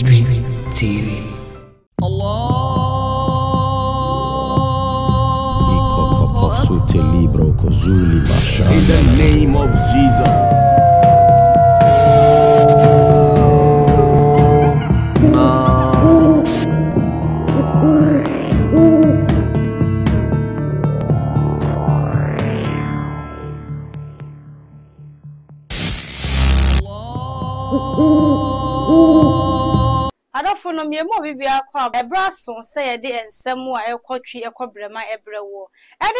Ministry TV. In the name of Jesus. Adofono me mo bibia kwa ebraso say de ensem a ekotwe ekobrema ebrewo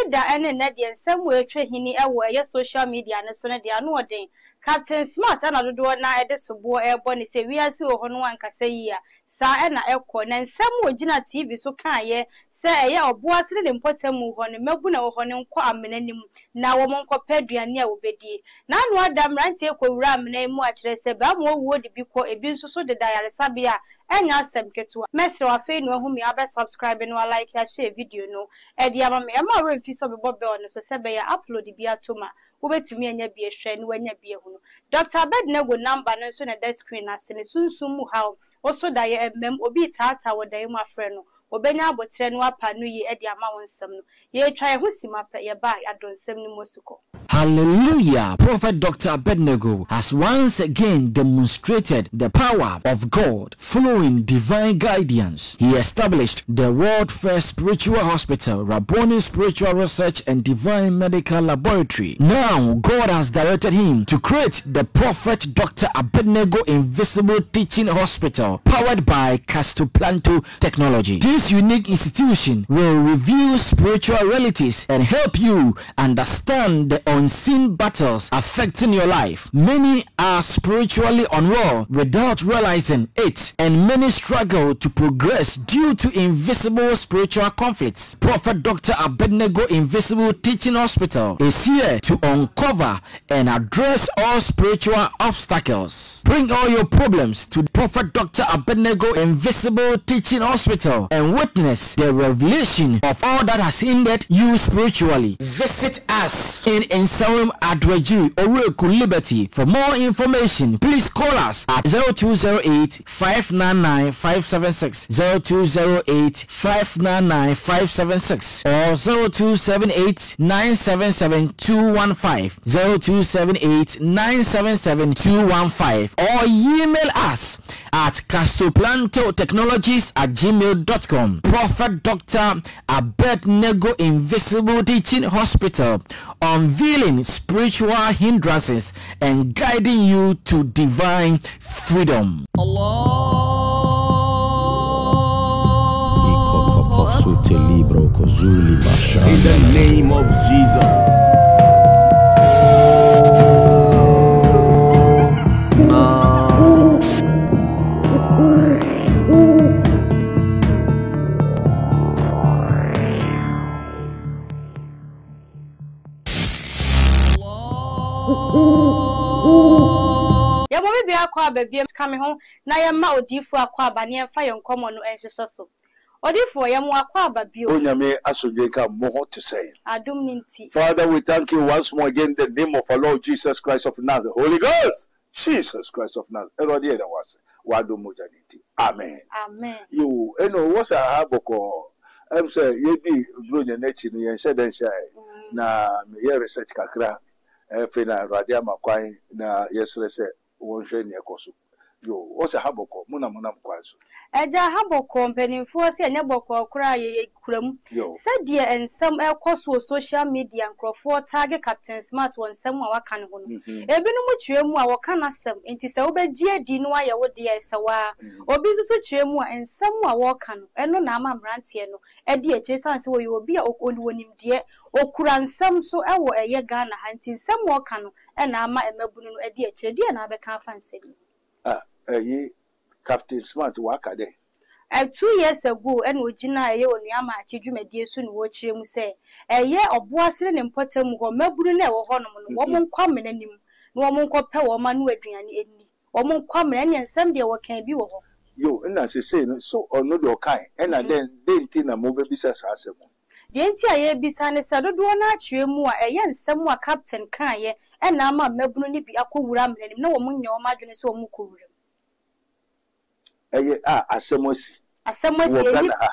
da ene na de ensem etwe hini ewo eye social media ne so ne de ano odin Captain Smart na dodo na ede sobo ebo ne se wiase wo hono ankasa yi a sa na ekọ na ensem ogina TV so kan ye se eye oboasire ne mpotamu ho ne mabu na wo ho ne nkọ amenanim na wo monko paduane a wo bedie na no adam rantie ekwura amena mu a kire se ba mo wo de bi ko ebi nso so de dayare sabia enya asem ketua mesre wa fe no ahumi abe subscribe no like ya share video no e dia ma me ma remfi so bebo be on so se be ya upload bi atoma wo betumi enya bi ehwe no wanya bi ehunu Dr. Abednego number no so na the screen asene sunsum mu ha oso da ye emem obi tata wo da ye ma frɛ no obenya abotre no apa no yi e dia ma wonsem no ye twa ye ho sima pa ye ba adonsem ni mosuko. Hallelujah. Prophet Dr. Abednego has once again demonstrated the power of God following divine guidance. He established the world first spiritual hospital, Rabboni Spiritual Research and Divine Medical Laboratory. Now, God has directed him to create the Prophet Dr. Abednego Invisible Teaching Hospital, powered by Castoplanto Technology. This unique institution will reveal spiritual realities and help you understand the unseen battles affecting your life. Many are spiritually unwell without realizing it, and many struggle to progress due to invisible spiritual conflicts. Prophet Dr. Abednego Invisible Teaching Hospital is here to uncover and address all spiritual obstacles. Bring all your problems to Prophet Dr. Abednego Invisible Teaching Hospital and witness the revelation of all that has hindered you spiritually. Visit us in Nsawam Adwejiri, Oreku Liberty. For more information, please call us at 0208 599 576, 0208 599 576, or 0278 977 215, 0278 977 215, or email us at castoplantotechnologies@gmail.com. Prophet Dr. Abednego Invisible Teaching Hospital, unveiling spiritual hindrances and guiding you to divine freedom. In the name of Jesus. Ya bo bibia kwa babiem kame ho na ye ma odifo akwa aba ne mfa ye nkomo no enhyeso so odifo ye mo akwa aba bio Onyame asodwe ka mo ho to say. Adum ninti. Father, we thank you once more again in the name of our Lord Jesus Christ of Nazareth. Holy Ghost, Jesus Christ of Nazareth. Erodi eda wase. Wado moja ninti. Amen. Amen. You what's a haboko say yedi blonya nechi ni yen sheden shai na me research kakra fe na radia makwan na yesre se wonhwe ne ekoso. Yo what's a haboko muna mkwazo. Eja haboko mpenimfo se enya boko kura ye kuram said ye ensem ekoso social media nkrofo tag Captain Smart wonsem a waka ne ho no ebinu mu kyeremu a waka nasem enti se obegie di no aye wo de esewa obi susu kyeremu a ensem a waka no eno na ama mrantie no e de eche sanse wo ye obi a onim de okura nsem so ewo eye Ghana ha enti nsem waka no e na ama emabunu no e de eche de na abeka fansem Captain Smart waka de 2 years ago and ojina eye onuama achidwumadie so no wo kire mu se eye oboasire ne mpotam ho maburu na ewo honom no wo monkwa menanim no wo monkwa pe wo ma no aduane eni wo monkwa mena ne nsem de wo kan bi wo ho yo na se say no so ono de okan and then nti na mo be bisa sa asem de nti aye bisa ne se dodo na akire mu a eye nsem a captain kan ye e na ama maburu ne bi akowura menanim na wo munya wo madwene se wo mukowura asemosi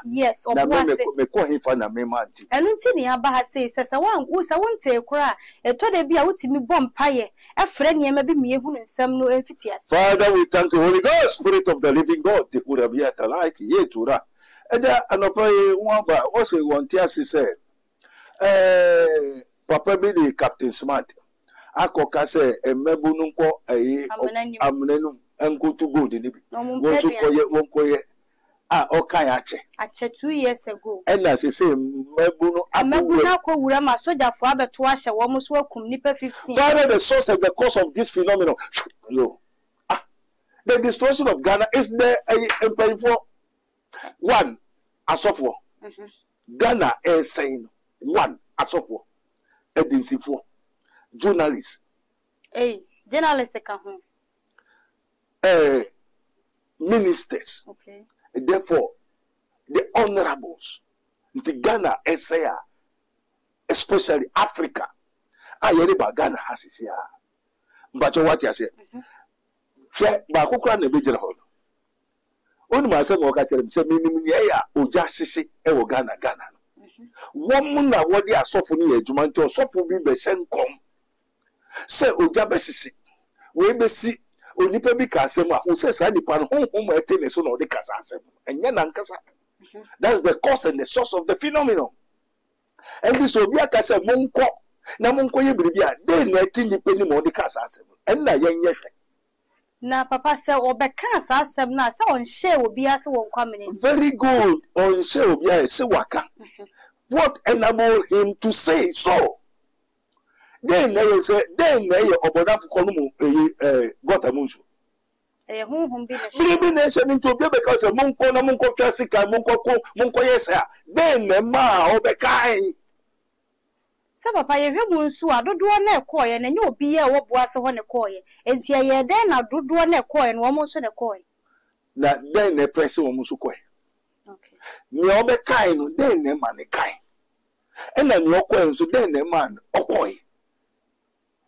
yes na me ko hifa na me manti enu nti ne aba ha sei se wan usa wonte kura eto de bia wotimi bom paye efre niema bi me ehunu nsam no emfiti ase. Father, we thank you, Holy Ghost, Spirit of the living God. Te kura bia ta like ye tura eja anopa ye wamba o se wonti ase se papa bi di Captain Smart akoka se emebu nu nko amnenu enko to go de ni bi won koye okay ache 2 years ago and as you say mebu no akowura ma soja fo abeto ahye wo mo so akum nipa 15. Father, the source and the cause of this phenomenon, the destruction of Ghana is the empire for one asofo. Ghana is saying one asofo agency for journalists. Journalists ka ho. Ministers. Okay. Therefore, the honorables, the Ghana, SAA, especially Africa, Ayeriba Ghana has his here. But what you say? Bakukra nebejera hol. Onu ma se mo ka chere se minimum ye ya oja hihye e wo Ghana. Wom na wodi asofo ni adwuma nti osofo bi be hyenkom. Se oja be hihye. We be si onipa bi ka asem a ho se sa nipa no honhom etene so na odi kasa asem enye na nkasa. That's the cause and the source of the phenomenon. And this obi akasa monko na monko ye biribia de na eti nipa ni mo odi kasa asem en na yenye hwe na papa se obeka asem na se on share obi ase won kwamene. Very good. On share obi ase waka. What enable him to say so? Then they say, oboda fukonu mu gotamunju. Believe nation into be because monko na monko twasika monko yesa. Then ma obekai. Se papa ye hwemu nsu adodo na ekoye na nya obi ye wo boase ho ne koye. Enti ye den na dodo na ekoye na wo mo so ne koye. Na den na press wo mo so koye. Okay. Ni obekai no den na ma ne kai. Ena ni okoye nso den na ma okoye.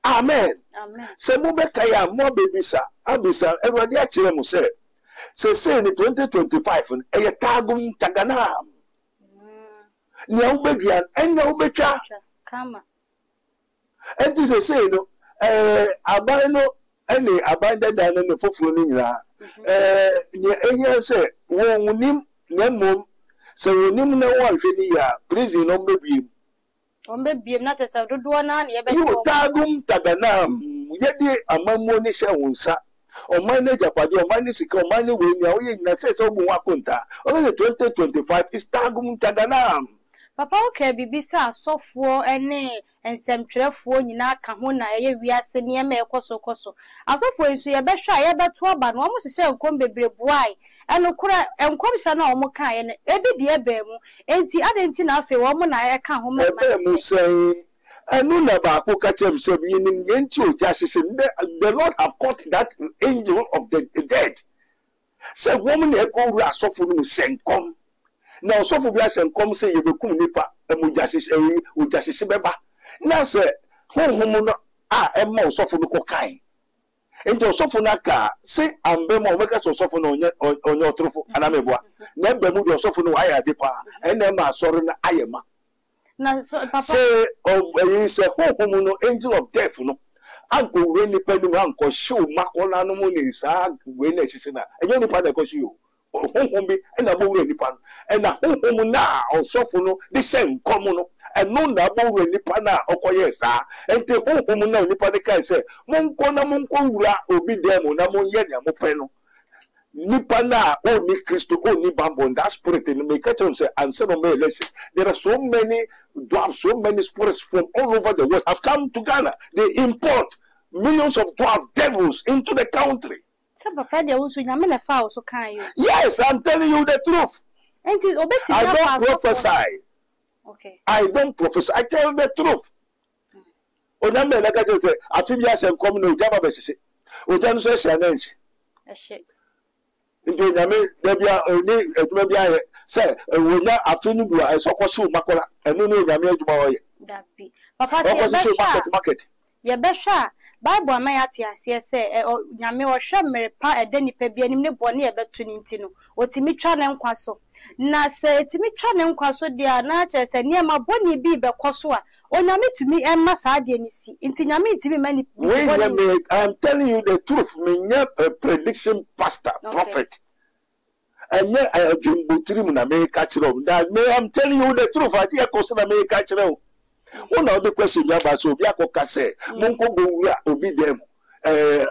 Amen. Amen. Se mo bekaya mo bebisa abisa everybody a kire mo se ni 2025 eye tagum tagana. Ni a ubedua enya ubetwa kama. Enti se no aban no ene aban dada no foforo ni nyina ni ehia se wonim na mom se wonim na wo ahwe ni ya prison no bebiem. Ombe biem na tesa dodo na ye be you tagum taganam yedi amamu ni hye wonsa oman na japade oman ni sika oman ni we nia oye nyina se obu wakonta only 2025 is tagum taganam. Papa okay bibisa asofo ene ensemtwerefo nyina ka ho na ye wiase ne ema ekoso asofo ensu ye be hwa ye beto aba no omo hye enkom bebre buai eno kura enkom hye na omo ka ye ne ebidi ebe mu enti adenti na afi wo mo na ye ka ho ma mu sei enu na ba ko ka chem se bi nim yenti oja hye the Lord have caught that angel of the dead. Se woman na eko ru asofo no senkom na osofo bi asenkom se ye bekum nipa emuja hye beba na se honhom no emma osofo no kokai enti osofo na ka se ambe mo meka so osofo no onye otrofo anameboa na ebe mu de osofo no aya de pa ena ma asori na ayema na so papa se se honhom no angel of death no anko we nipa ni anko show makola no mo ni sa we na hye na enye nipa na ko show honhom bi ena bo we nipa no ena honhom na osofo no de sen komo no eno na bo we nipa na okoye sa ente honhom na nipa de kai se monko na monko wura obi dem na monye ne amope no nipa na oni Kristo oni bambon that spirit in me catch say and say no me listen there are so many spirits from all over the world have come to Ghana. They import millions of dwarf devils into the country. Yes, I'm telling you the truth. I don't prophesy. Okay. I don't prophesy. I tell the truth. Oname like I say, afibia sem come no jaba besese. Ojan so se anenchi. Ndio nyame da bia oni aduma bia say wonya afinu bua esokoso makola enu no nyame aduma oye. Dabi. Papa say market. Ye be hwa Bible am yati ase say nyame wo hwe mmerepa eda nipa bi anim ne bone e beto ni ntino otimi twa ne nkwa so na se timi twa ne nkwa so dia na che se ne ma bone bi be koso a onyame tumi emma saa de ni si nti nyame timi mani I'm telling you the truth me a prediction pastor prophet and I jumbo na me catch that me I'm telling you the truth I dey koso na me catch one of the question you about so bia ko kase monko go wura obi dem go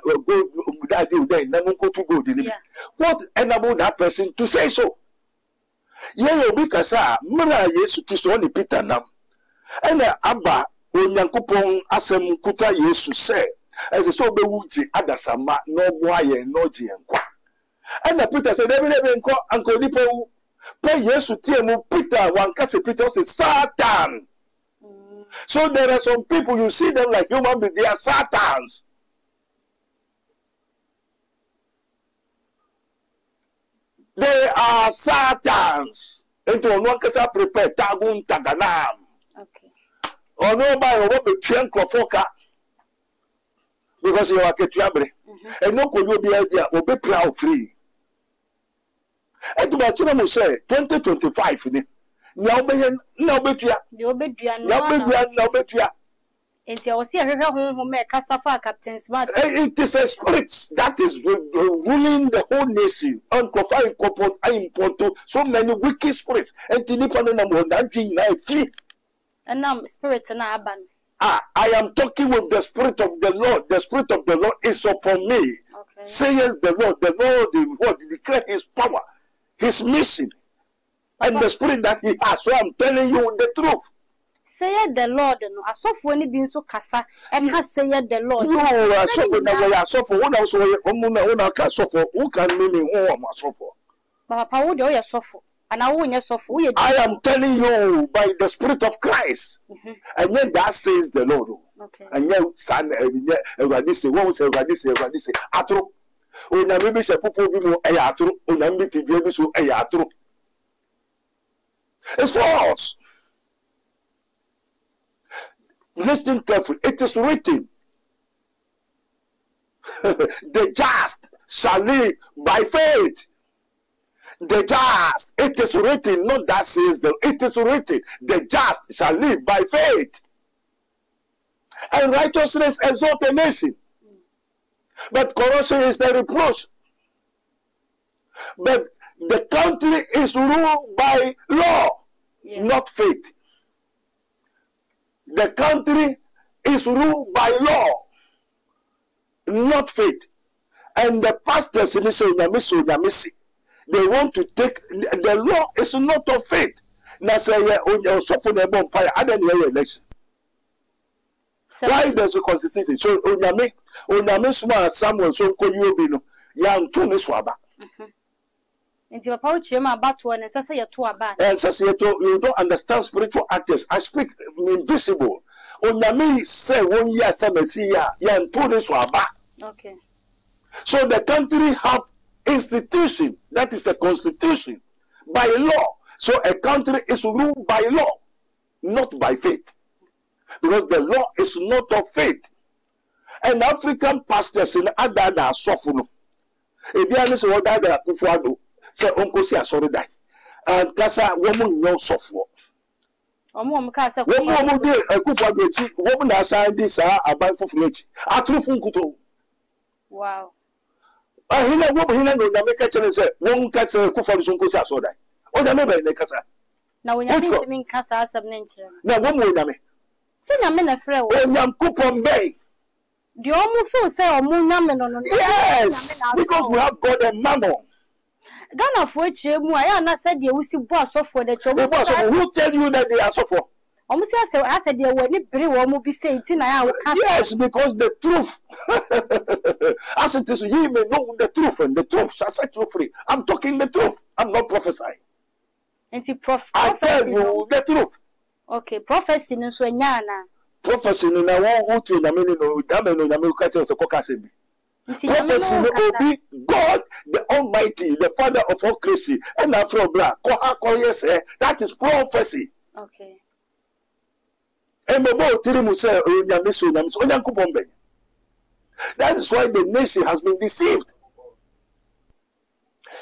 that day na monko to go deliver what enabled that person to say so ye obi kasa mra Yesu Kristo ni Peter nam ena aba onyankopon asem kuta Yesu se ese so be wuji adasama no boaye no je enkwa ena Peter said ebe nko anko nipa wu pe Yesu tie mu Peter wankase Peter say Satan. So there are some people, you see them like human beings, they are Satans. They are Satans. Into one case, I prepare Tagun Taganam. Okay. Or no, by what be train Krofoka. Because you are Ketuabre. And no, you be idea, or be proud free. And to my children say 2025. Now be betua. The obeduan. Now betua. Enti I was here home Casafa Captain Smart. It is a spirit that is ruling the whole nation. Unconfined corporate, I import so many wicked spirits. And and now spirits and aban. I am talking with the spirit of the Lord. The spirit of the Lord is upon me. Okay. Says the Lord. The Lord is what declare his power, his mission. And the spirit that he has, so I'm telling you the truth. Say the Lord, no. I saw for any being so cassa, and has say the Lord. No, I suffer now. I suffer one house or one can suffer. Who can mean me? Who am I suffer? Papa, would you suffer? And I won't suffer. I am telling you by the spirit of Christ. And yet that says the Lord. Okay. And yet, son, everybody say, won't say, everybody say, Atro. Oh, now maybe say, Popo, be more a atro. Oh, now maybe be so a atro. It's false. Listen carefully. It is written. The just shall live by faith. The just. It is written. Not that says the. It is written. The just shall live by faith. And righteousness exalt a nation. But corruption is the reproach. But the country is ruled by law, not faith. The country is ruled by law, not faith. And the pastors in this they want to take the law is not of faith. Now say election. Why does the constitution? So onyame suma Samuel so ko yobino ya nto ne so aba. And you are about to and you don't understand spiritual actors. I speak invisible. Onyame say 1 year Samesia ya nto so aba. Okay. So the country have institution, that is a constitution, by law. So a country is ruled by law, not by faith. Because the law is not of faith. And African pastors in Adada suffer. Ebiane se Odada Kufuado say Uncle si asori die. And kasa woman no suffer. Omo kasa woman de Kufuado echi woman asa di sa aban fufu echi. Atrufu nkuto. Wow. Ahina woman hina no na make chere say won kasa Kufuado so Uncle si asori die. O da me be ne kasa. Na wonya bi min kasa asab na nkyere. Na woman na me. So nyame na frɛ wo. Onyankopon bɛn. The omu feel say omu nyame no. Yes, because we have God and mammon. Ghana for ekyire mu aya na said the wusi bo asofo de chomu. Who tell you that they are suffer? Omu say I said the wani bere wo mu bi say nti na ya wo ka. Yes, because the truth. As it is, ye may know the truth, and the truth shall set you free. I'm talking the truth. I'm not prophesying. I tell you the truth. Okay, prophecy no so nyana. Prophecy no na won to na me no dame no na me ka tell so kokase bi. Prophecy no obi God the Almighty, the Father of all creation, and afro bra ko akoye say that is prophecy. Okay. And mo bo tiri mu say onyame so onyankopon be. That is why the nation has been deceived.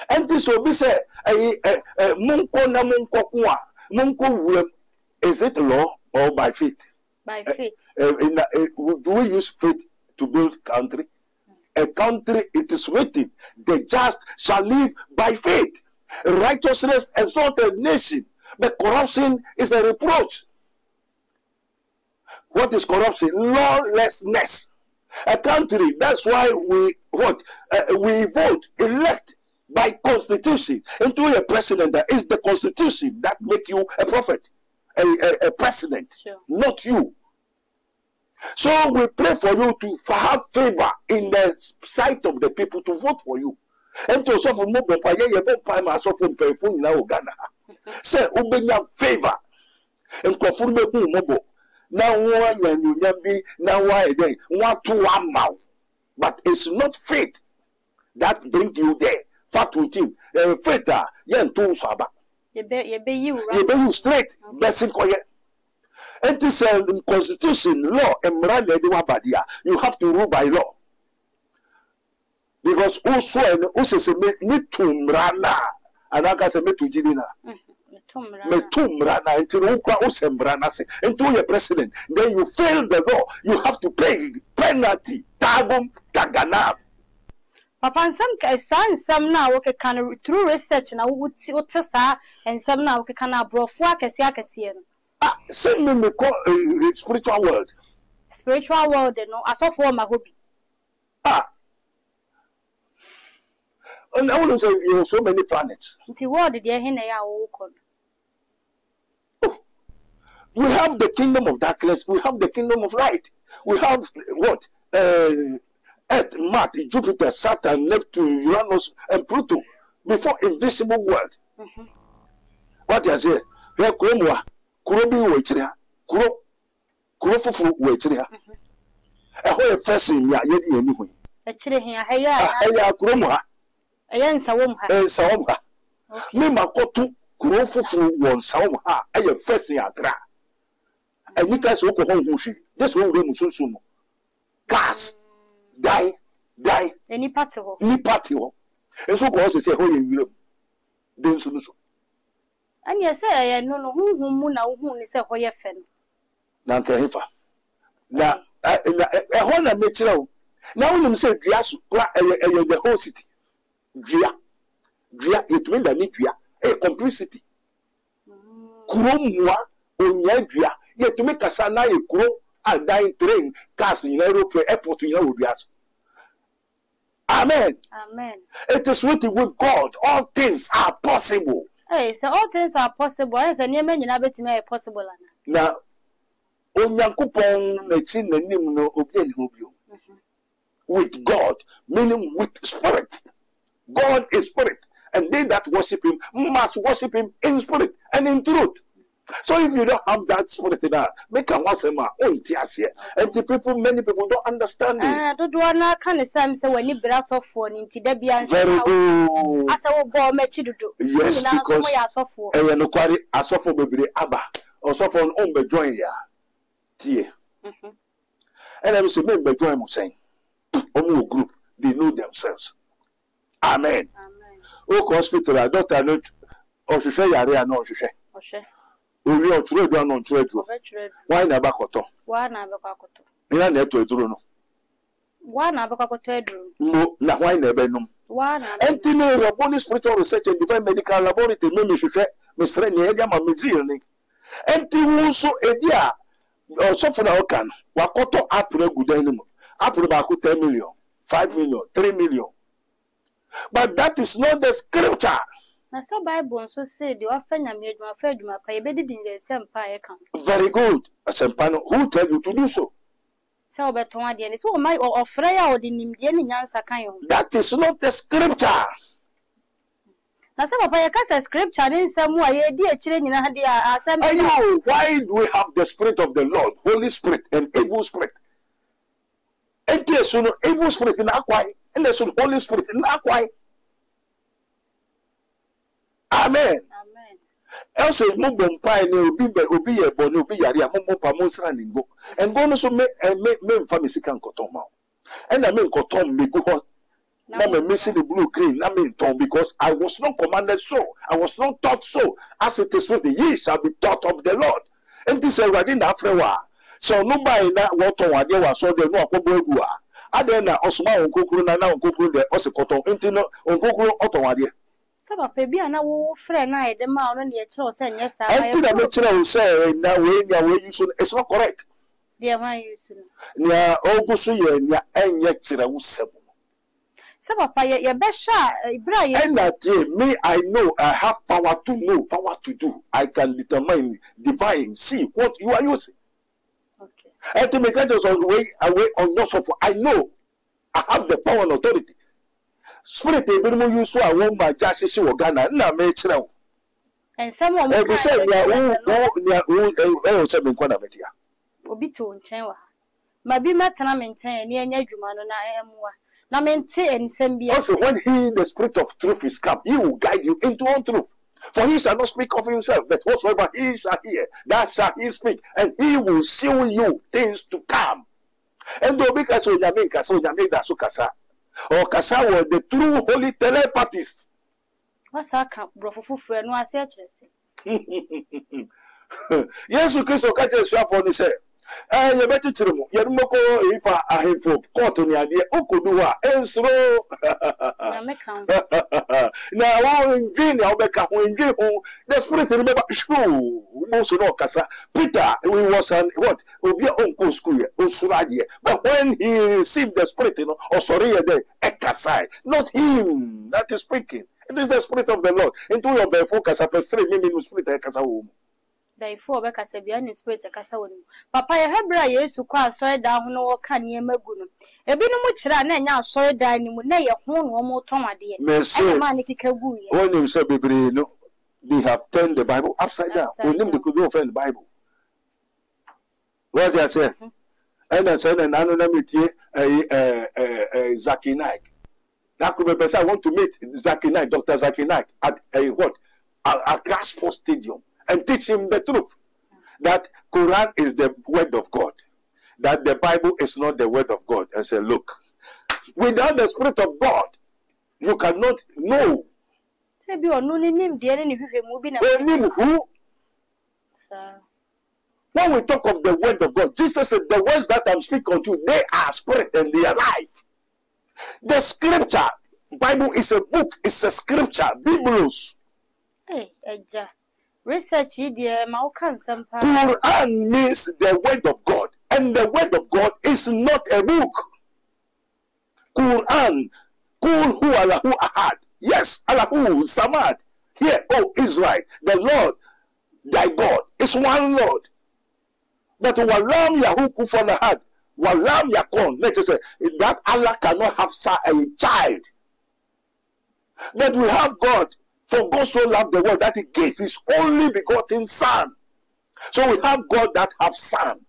And this will be said, is it law or by faith? By faith. Do we use faith to build country? A country, it is written, the just shall live by faith. Righteousness exalts a nation, but corruption is a reproach. What is corruption? Lawlessness. A country, that's why we vote, elect by constitution into a president. That is the constitution that make you a prophet, a president, Sure. not you. So we pray for you to have favor in the sight of the people to vote for you. And to suffer more Ghana. Say ubenya favor. And konfume hu mobo. Now one be now why then one to one mouth. But it's not faith that bring you there. Fat with him. Faith yen to saba. You be you, right? You be you straight. Blessing koye. And this constitution, law, and you have to rule by law. Because also, need to mrana, and I can say, me to Jilina. Me to mrana, until into your president. Then you fail the law, you have to pay penalty. Tagum, tagana. Papa, some now, okay, can through research now, would see what and some now, okay, can abroad for Cassiacassian. Send me spiritual world. Spiritual world, no, I saw for my hobby. And I want to say you have so many planets. The world, dear Henry, We have the kingdom of darkness, we have the kingdom of light. We have what? Earth, Mars, Jupiter, Saturn, Neptune, Uranus, and Pluto. Before invisible world. What do you say? Here, Kromwa. Kuro bi wechria kuro fufu wechria ehwe fesin ya yedi eni hu echire hia heya kuro mu ha eya nsawom ha me makotu kuro fufu won sawom ha eye fesin akra eni ka so ko hon hu hwe this one we musunsun mo gas die eni party ho eso ko se ho ye wiram den sunu so. And yes, I no who na who is a hoya fen. Nankahifa. Now, a honor natural. Now, when you say Drias, the whole city. Dria, it means that Nitria, a complicity. Kurumwa, Unyadria, yet to make a sana, a crow, and dying train, cast in Europe, airport in Yodias. Amen. It is written with God, all things are possible. Hey, so all things are possible. As a name, you never to make possible. Now, Onyankupon, the chin and nim no obtain hobio. With God, meaning with spirit. God is spirit, and they that worship him must worship him in spirit and in truth. So if you don't have that spirit in that, make a once a month, and the many people don't understand it. I don't want to kind of say when you brass off for into the beyond. Very good. As I will go, met you to do. Yes, because I am no quality as of baby Abba or so for an own join ya. Tia. And I was a member join saying, Omu group, they know themselves. Amen. Oh, hospital, I don't know. Or she say, I know she say. We are trade on trade. Why never cotton? Why never cotton? In a net to a drone. Why never cotton? No, now why never know? Why? And Tino, Raboni Spiritual Research and Divine Medical Laboratory, Miss Rene, Yama, and Tiwuso, Edia, or Sofana Okan, Wakoto Apple good animal, Apple about 10 million, 5 million, 3 million. But that is not the scripture. Na so Bible so say the offer na made my fed my pay be in the same pie account. Very good. Asempano, who tell you to do so? So beton again. So my or Freya or the Nimdian Yansa kind. That is not the scripture. Na so papa ya scripture in some way dear children had the assembly. Why do we have the spirit of the Lord, Holy Spirit and evil spirit? And there's no evil spirit in Aquai, and there's no Holy Spirit in Aquai. Amen. Else mobile pie no be a bono be yaria momo pa monsra ningo. And go no so me family can cotton. And I mean, cotton me go. Now I'm missing the blue green. I mean, because I was not commanded so. I was not taught so. As it is written, ye shall be taught of the Lord. And this is already in Africa. So nobody now what on what they were so they know a couple of Adena Osma on Kukuru na Kukuru de Osikoton Intino on Kukuru Ottawadia. Some of baby and our friend I the man on the actual saying yes. I think I mentioned say now way you soon it's not correct. Dear my use. Nya Ogusu nya Enyachira Usem. Some of your best shot, Brian. And that me, I know I have power to know, power to do. I can determine, divine, see what you are using. Okay. And to make just away on your sofa. I know I have the power and authority. Spirit, they will use so I want my justice or Ghana. No, natural. And someone will say, Obi to nchen wa. Mabi matana me nchen ne anya dwuma no na emwa. Na mente ensem bia. Also when he the spirit of truth is come, he will guide you into all truth. For he shall not speak of himself, but whatsoever he shall hear, that shall he speak, and he will show you things to come. And do because so nyame kasa nyame da so kasa. Or kasa were the true holy telepathies. What's that camp brofufufre no ase akyerese. Yesu Kristo ka je sua for ni say ye beti chirimo ye numoko ifa ahefo court ni ade okodu a ensro na me kan na wo ndwin ya obeka ho ndwin ho the spirit ni beba shoo mo so no kasa Peter he was an what obi on school ye osuro ade but when he received the spirit or sorry ye dey ekasai not him that is speaking, it is the spirit of the Lord into your before kasa first 3 minutes spirit ekasa wo Therefore, because a bian spirit a castle. Papa, I have brought you to call soy down no can ye maguno. A bit much ran and now soy dining with nay a home or more Tom, dear. Monsieur Manicaboo. When you say, no, they have turned the Bible upside down. We need to go offend the Bible. What's that say? And I said, an anonymity, Zaki Naik. That could be better. I want to meet Zaki Naik, Dr. Zaki Naik, at a what? A Grassport Stadium. And teach him the truth that Quran is the word of God, that the Bible is not the word of God. And say, look, without the Spirit of God, you cannot know. When we talk of the word of God, Jesus said, the words that I'm speaking unto you, they are spirit and they are life. The scripture, Bible is a book, it's a scripture, Biblos. Hey, research Quran means the word of God, and the word of God is not a book. Quran, Kul hu Allahu ahad. Yes, Allahu Samad. Here, oh Israel, the Lord, thy God, is one Lord. But Walam Yahu Kufan ahad, Walam Yakon. Let's say that Allah cannot have a child. But we have God. For God so loved the world that he gave his only begotten son. So we have God that have son.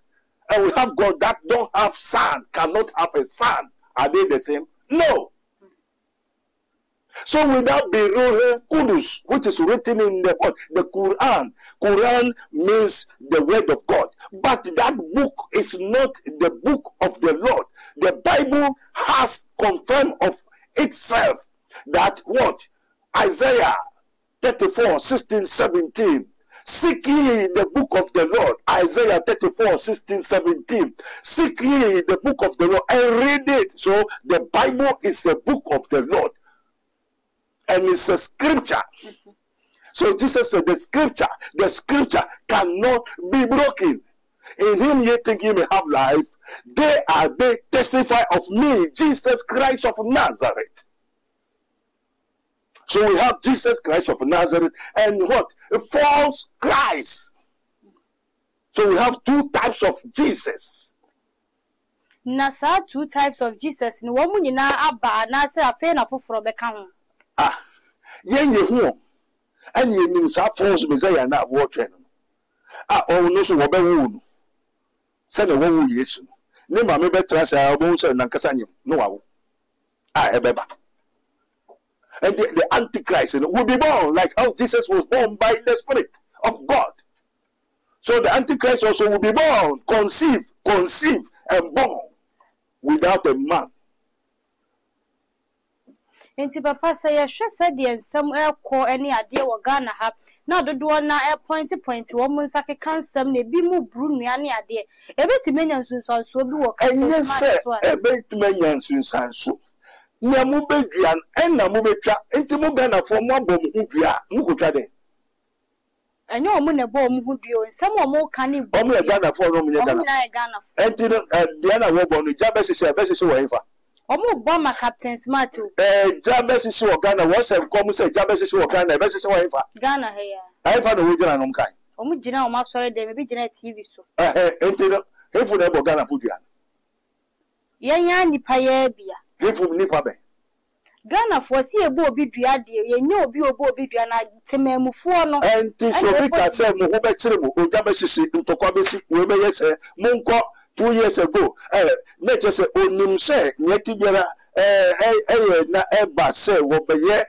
And we have God that don't have son, cannot have a son. Are they the same? No. So without Beruh Kudus, which is written in the Quran, Quran means the word of God. But that book is not the book of the Lord. The Bible has confirmed of itself that what? Isaiah 34, 16, 17. Seek ye the book of the Lord. Isaiah 34, 16, 17. Seek ye the book of the Lord and read it. So the Bible is a book of the Lord. And it's a scripture. So Jesus said the scripture cannot be broken. In him ye think ye may have life. They testify of me, Jesus Christ of Nazareth. So we have Jesus Christ of Nazareth and what? A false Christ. So we have two types of Jesus. Nasa two types of Jesus. No one you na aba na say afa na foforo beka ho. Ah. Yen ye hu. An ye nim sa false Messiah na wo twen. Ah, o no so wo be wu no. Se na wo wu Yesu. Ne ma me betra sa obo so na nkasa nyem no wa wo. Ah, ebeba. And the Antichrist will be born like how Jesus was born by the Spirit of God. So the Antichrist also will be born, conceive, and born. without a man. Enti papa say ya hwe say de ensem ekọ ene ade wo Ghana ha na dodo na point wo mu nsake kansem na bi mu bru nua ne ade ebetime nya nsunsanso bi wo ka enye se ebetime nya nsunsanso nya mu bedua enna mu betwa enti mu Ghana fo mu abom hu dua mu kotwa de enye omu na bo omu hu dua nsem omu ka ne omu ya Ghana fo no mu nya Ghana enti de na wo bo no jabe sese wo ifa omu bomber Captain Smart o jabe sese wo Ghana wo se kom se jabe sese wo Ghana be sese wo ifa Ghana he ya ifa no wo jina no mkai omu jina o ma sore de me bi jina TV so enti no hefu na bo Ghana fu dua yenya nipa ye bia hefu nipa be Ghana for si ebo obi dua de yenye obi dua na temamufo no enti so bi ka se mo ho be kire mo o jabe sese ntokwa be si we be yese mo nko 2 years ago na just onim say nyati biara na eba say wo be ye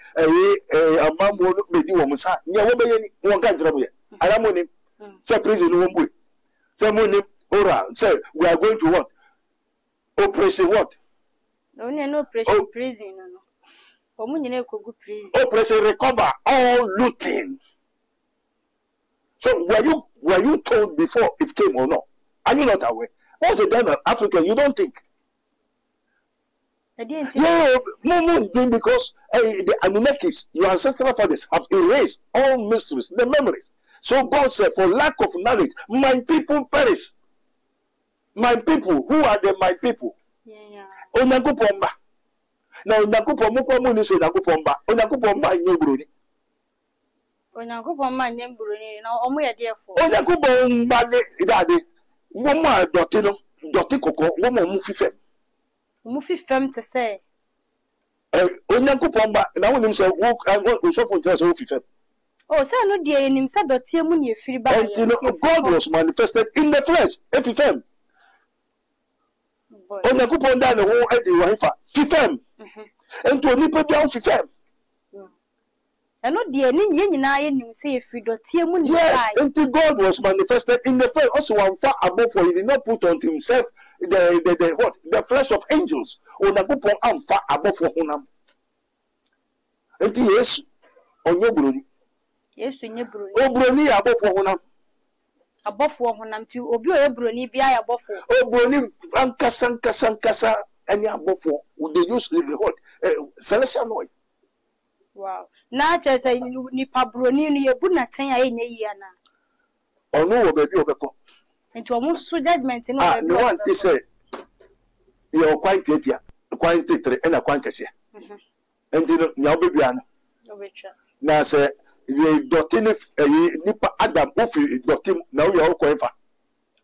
amambo no be di wo musa nya wo be ye ni won ka njira bo ye alamoni say prison no wo say monim ora say we are going to what operation what no operation prison no omu nyine kogu prison operation recover all looting. So were you told before it came or not? Are you not aware? Once a Ghana African, you don't think. Yeah, because the Anunnakis, your ancestral fathers, have erased all mysteries, the memories. So God said, for lack of knowledge, my people perish. My people, who are my people? Onyankopomba. Now Onyankopomba mu ni so Onyankopomba. Onyankopomba nyebroni. Onyankopomba nyembroni na omo ye defo. Onyankopomba ne idade. Woman doti no doti koko woman mu fifem. Mu fifem te say. Onyankopomba na wonim se wo so fo ntia so fifem. Oh, say no de enim se doti mu ne efiri ba. And God was manifested in the flesh. Efifem. Onyankopomba na ho edi wo hifa fifem. Ento onipa bia fifem. No dear, nyina ye nim say if you do tie mu ni. Yes, until God was manifested in the flesh. Also, one far above, for he did not put on himself the flesh of angels. Onyankopon am far above for honam. Until yes, on your bruni. Yes, on your bruni. O bruni above for honam. Above for honam too. Obi o bruni bia above for. O bruni kasa any above for. They use the celestial noise. Wow. Na say ni pabroni no ye bu na tan aye nya yi ana. Onu wo baby obeko. Enti omo so judgment no baby. No one to say you quite tetia, quite tetre and a quankese. Enti no nya obebi ana. Obetra. Na say ye dotini nipa Adam ofi dotim na wo yo koifa.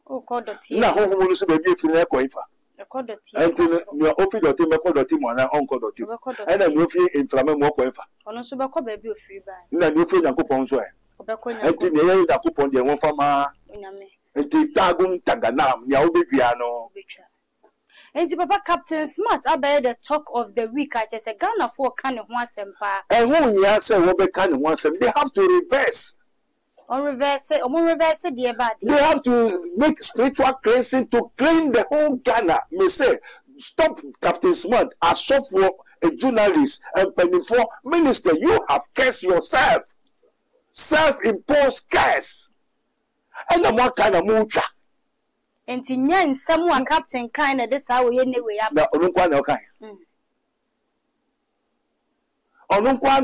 O ko doti. Na ho no so baby efi na koifa. Enti no ofi dotim me ko dotim ana onko dotim. Ena no ofi inflame mo koifa. Ono so be ko baby ofiri ba. Na no ofi Nyankopon so e. Obeko nya. Enti ne ye Nyankopon de won fama. Onyame. Enti tagum taganam nya obedua no. Enti Papa Captain Smart abaye the talk of the week. I just say Ghana for kan ho asempa. Ehun ya say wo be kan ho asem. They have to reverse. Reverse the bad. They have to make spiritual cleansing to clean the whole Ghana. Me say stop Captain Smart as so for a journalist and penny for minister. You have cursed yourself. Self-imposed curse. And I'm what kind of mucha. And in someone Captain kind of this hour anyway. Now, no kind.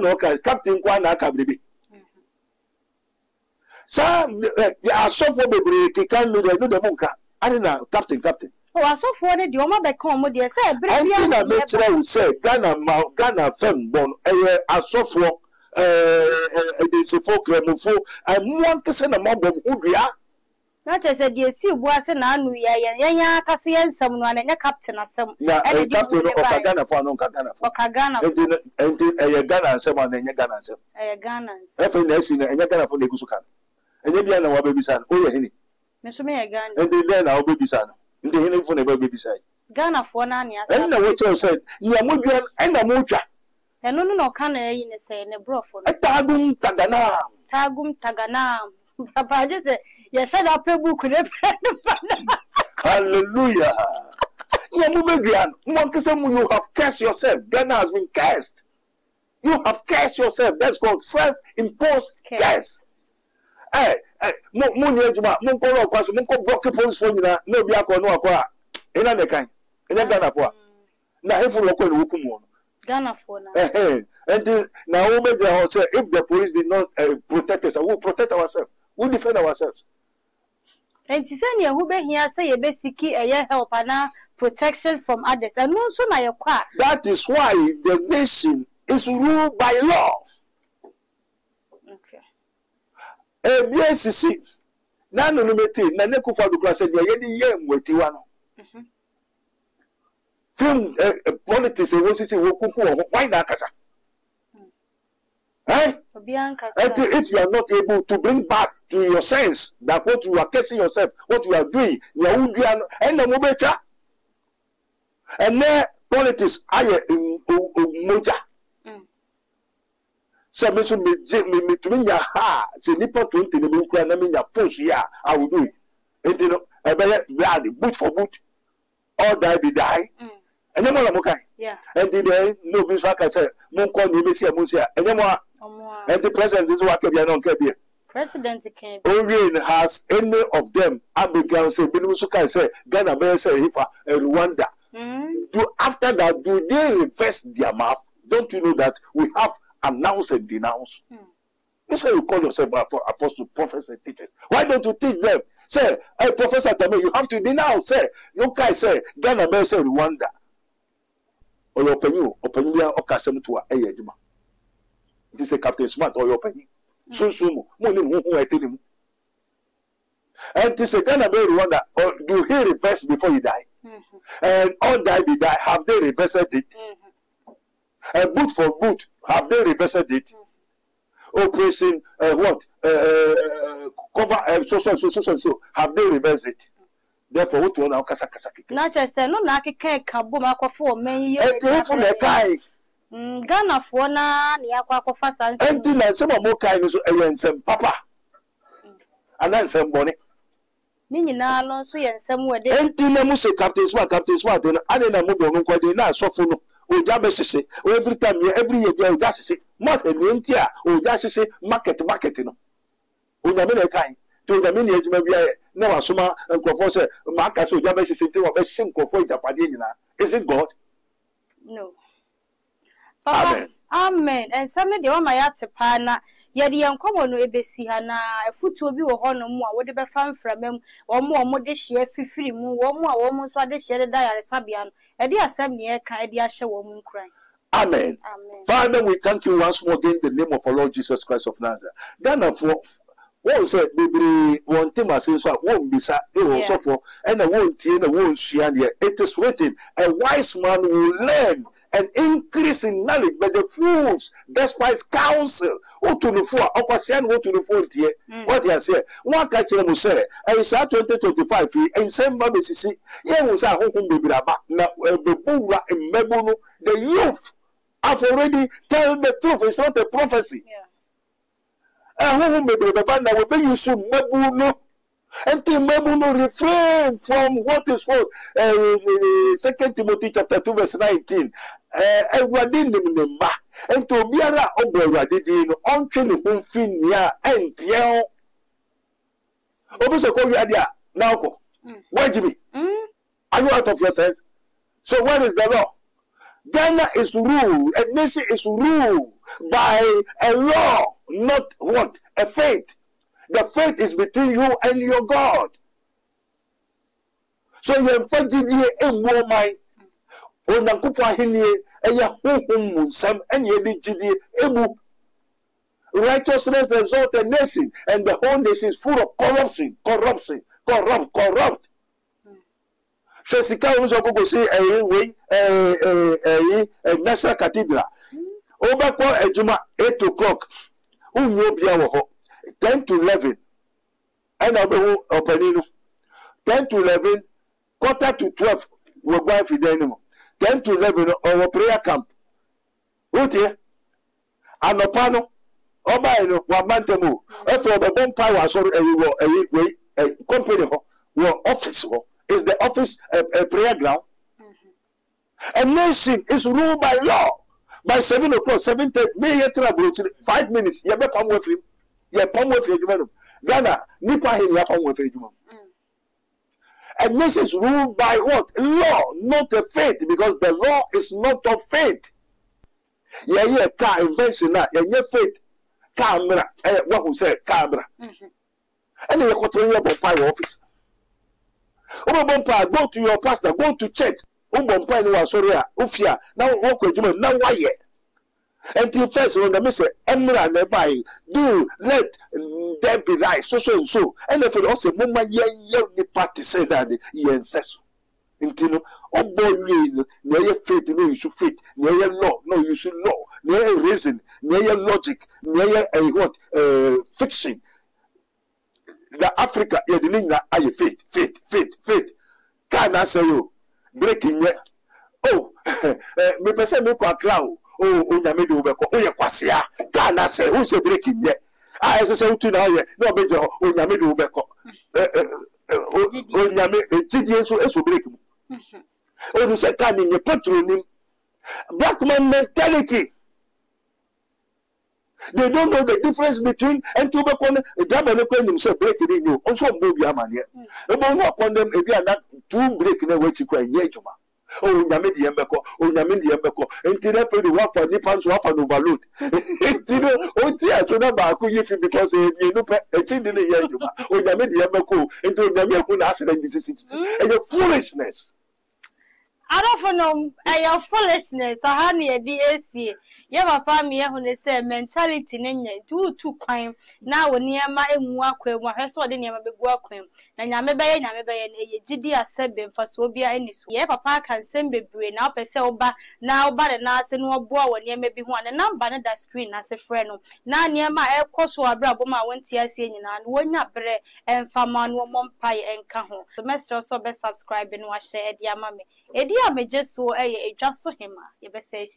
No Captain Kwana Kabribi. Sir, they are so for the can do the monka. I don't know, Captain. Oh, I saw for the Dioma become what they said. I say Ghana fem born a so for the Sophocle and one to send a mob of Udria. Not as a dear sea was an anu ya Cassian someone and a captain or some captain of Ghana for no Ghana and a Ghana and someone in Ghana. A Ghana. FNS in a Ghana for the Gusukan. And then our baby son, oh, yeah, Mr. Ghana. And then our baby son, in the hinting for the baby side. Ghana for Nania. And what you said, Yamudian and a mucha. And no can I say in a brothel. A Tagum Taganam. Papa just say, yes, I up a book. Hallelujah. You have cursed yourself. Ghana has been cursed. You have cursed yourself. That's called self-imposed curse. Hey, block police phone no be akọ no akọ ina ne kan ina Ghana for na hefu lokọ ni wokum Ghana for na and now we say if the police did not protect us, we will protect ourselves, we will defend ourselves. And to say who be here say you basically help and protection from others and no so na your kwa. That is why the nation is ruled by law. BSC na no meti na ne kufa do kra se de ye di ye mweti wa no film politics e wo sisi wo kuku wo why na kasa and if you are not able to bring back to your sense that what you are cursing yourself, what you are doing, and no better and then politics aye moja. So me to me nya ha se nipa 20 ne me kura na me nya post ya I will do it. And you know e boot for boot all die be die. And then mo kai. Yeah. And then no be so say mon ko ni be see mo see. And then mo and the president is what can be no can be. President can. Orient has any of them Abigail say be so kai say Ghana be say Hifa Rwanda. Do after that do they reverse their mouth? Don't you know that we have announce and denounce? That's how you call yourself apostle, prophets, and teachers. Why don't you teach them? Say, hey, Professor Tame, you have to denounce. Say, you guys say, Ghana may say Rwanda. Or your penny, or penny, or Casem to a Yajima. This is Captain Smart or your penny. So soon, morning, who I tell him. And to say, Ghana may Rwanda, or do he reverse before he die? And all die, be die. Have they reversed it? Boot for boot, have they reversed it? Operation what? Cover so have they reversed it? Therefore, what one kasa kiki. Na che say no na keke kabo makofo men ye. Eti na kai. Ghana for na akwa akofa sanse. Enti na se mo kai no so ensem papa. Ana ensem boni. Ni nyina no so ye ensem we de. Enti na mu se Captain Smart no ane na mu do no kwade na asofo no. Every time, every year, you just say, market, market, no. Ujamina kind, to the mini age maybe no asuma and Crawford, Marcus, so Jabez is into a best simple for Japadina. Is it God? No. Amen. Amen. And some of the one my atapana, yet the uncommon no ebesihana, a foot will be a honor more, whatever found from him, or more this year, free moon, or more almost what they shared diary Sabian, a dear 7 year kind of show woman cry. Amen. Amen. Father, we thank you once more again in the name of our Lord Jesus Christ of Nazareth. Ghana for one said, baby, one thing I say, so I won't be sad, also for, and I won't see, and I won't see, and yet it is written, a wise man will learn. An increase in knowledge, but the fools despise counsel. O to the four, opposition, go to the phone. What you say? One catch them say, and it's 2025, and same baby, see, yeah, was a home baby, now, the youth have already tell the truth, it's not a prophecy. A home baby, now will be you soon, Mebuno. And Timabuno refrain from what is called 2 Timothy chapter 2 verse 19. And to Biara Oboradin on training whom finia and Tiao. Obuso Korea now. Why Jimmy? Are you out of your sense? So where is the law? Ghana is ruled, a nation is ruled by a law, not what? A faith. The faith is between you and your God. So you emphasize a woman. Onankupa hinie eya honhom munsam enye de gidi ebu. Righteousness exalt a nation, and the whole nation is full of corruption. Corrupt. So sika unzo go say National Cathedral. Obakwa ejuma 8 o'clock. Unyo bia wo ho. 10 to 11. And I'll be opening 10 to 11, quarter to 12. We're going for the animal. 10 to 11, our prayer camp. What here? And a panel. Oba, one month ago. If you're the bomb power, sorry, a company, your office is the office a prayer ground. A nation is ruled by law. By 7 o'clock, 7:30, 5 minutes, you have a with him. You have with him. Ghana, Nipa, you have with him. A nation is ruled by what? Law, not a faith, because the law is not of faith. Yeah, car invention, yeah, faith. Camera, what who said camera. And you got to your bumpire office. Go to your pastor, go to church. Bumpire, no, sorry, Ufia, now walk with you, now why yet? Until first, when the message, Emra, nearby, do let there be light, so and so. And if it also, Mumma, the party said that he insists. Intino, oh boy, near your faith, no, you should faith, near your law, no, you should law, near your reason, near your logic, near your fiction. The Africa, you're the name that I faith. Can I say you breaking yet? Oh, me person make a cloud. Oh, Onyame ubeko, oh, ya kwasia. Can I say who's a breaking yet? I say to now, no, better, Onyame ubeko. Onyame, GDN so break. Oh, you say, can in your patronim. Black man mentality. They don't know the difference between and tobacco, a double himself breaking in you. Also, maybe a man here. About what on them, if you are not two breaking away to cry, Yejuma. Oh, Yamidi Yambeko, oh, Yamidi Yambeko, until I feel the one for Nippons off and overload. Oh, dear, so now because you know, a chin in the Yejuma, oh, Yamidi Yambeko, into Yamako accident, this is a foolishness. I don't know, a foolishness, a honey, a DSC. Yeah, papa, me, when they say mentality, too kind. Now, when near my walkway, one has all the name of the walkway. And I may buy a GD said for Sobia and this. Yeah, papa can send me brain up a selba now, but a nurse and no boy when you may be one and number that screen as a friend. Now, near my air course or a brabo, my 1 year senior and one up bread and farman woman pie and cajon. The master also be subscribe and watch the dear mammy. A dear may just so a just so him, you be say,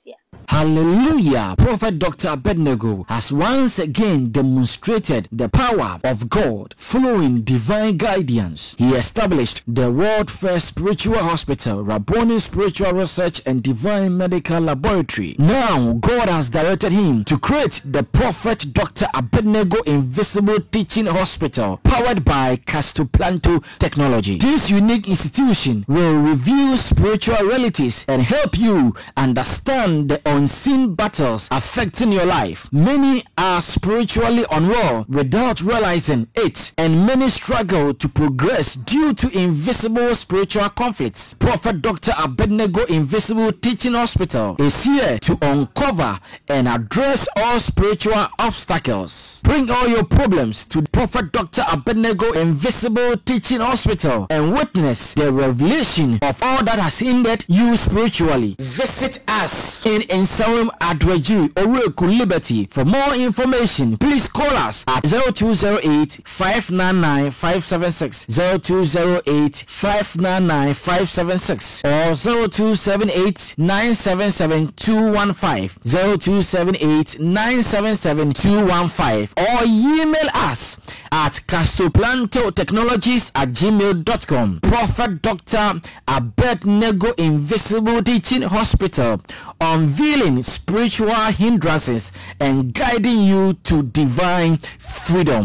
Hallelujah. Prophet Dr. Abednego has once again demonstrated the power of God following divine guidance. He established the world first spiritual hospital, Rabboni Spiritual Research and Divine Medical Laboratory. Now, God has directed him to create the Prophet Dr. Abednego Invisible Teaching Hospital, powered by Castoplanto Technology. This unique institution will reveal spiritual realities and help you understand the unseen battles affecting your life. Many are spiritually unwell without realizing it, and many struggle to progress due to invisible spiritual conflicts. Prophet Dr. Abednego Invisible Teaching Hospital is here to uncover and address all spiritual obstacles. Bring all your problems to Prophet Dr. Abednego Invisible Teaching Hospital and witness the revelation of all that has hindered you spiritually. Visit us in Nsawam Adwajiri, Oreku Liberty. For more information, please call us at 0208 599 576, 0208 599 576, or 0278 977 215, 0278 977 215, or email us at castoplantotechnologies@gmail.com. Prophet Dr. Abednego Invisible Teaching Hospital, unveiling spiritual hindrances and guiding you to divine freedom.